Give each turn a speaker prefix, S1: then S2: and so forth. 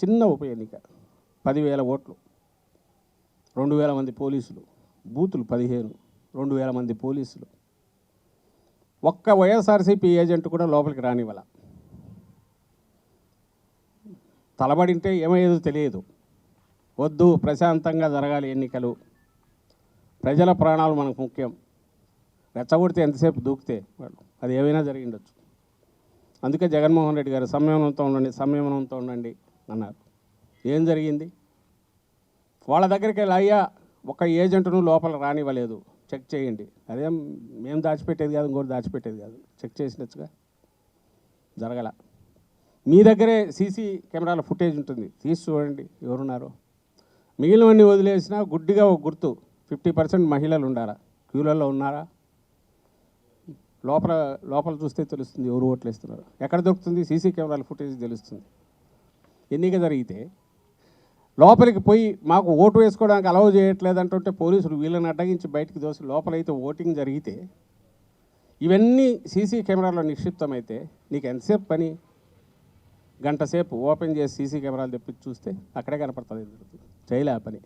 S1: చిన్న ఉప ఎన్నిక, 10,000 ఓట్లు, 2,000 మంది పోలీసులు, బూతులు 15, 2,000 మంది పోలీసులు, ఒక్క వైఎస్ఆర్సీపీ ఏజెంట్ కూడా లోపలికి రానివ్వాల. తలబడింటే ఏమయ్యేదో తెలియదు. వద్దు, ప్రశాంతంగా జరగాలి ఎన్నికలు, ప్రజల ప్రాణాలు మనకు ముఖ్యం. రెచ్చగొడితే ఎంతసేపు దూకితే వాళ్ళు అది ఏమైనా జరిగిండొచ్చు. అందుకే జగన్మోహన్ రెడ్డి గారు సంయమనంతో ఉండండి అన్నారు. ఏం జరిగింది? వాళ్ళ దగ్గరికి వెళ్ళి, అయ్యా ఒక ఏజెంట్ను లోపల రానివ్వలేదు, చెక్ చేయండి. అదేం మేము దాచిపెట్టేది కాదు, ఇంకోటి దాచిపెట్టేది కాదు, చెక్ చేసినట్టుగా జరగల. మీ దగ్గరే సీసీ కెమెరాల ఫుటేజ్ ఉంటుంది, తీసి చూడండి ఎవరున్నారో. మిగిలినవన్నీ వదిలేసినా గుడ్డిగా ఒక గుర్తు, 50% మహిళలు ఉండారా, క్యూలలో ఉన్నారా? లోపల చూస్తే తెలుస్తుంది ఎవరు ఓట్లు వేస్తున్నారు. ఎక్కడ దొరుకుతుంది? సీసీ కెమెరాల ఫుటేజ్ తెలుస్తుంది. ఎన్నిక జరిగితే లోపలికి పోయి మాకు ఓటు వేసుకోవడానికి అలౌ చేయట్లేదు అంటుంటే పోలీసులు వీళ్ళని అడ్డగించి బయటికి దోసి లోపలైతే ఓటింగ్ జరిగితే ఇవన్నీ సీసీ కెమెరాలో నిక్షిప్తమైతే నీకు ఎంతసేపు పని? గంట సేపు ఓపెన్ చేసి సీసీ కెమెరాలు తెప్పించి చూస్తే అక్కడే కనపడుతుంది. చేయలే ఆ పని.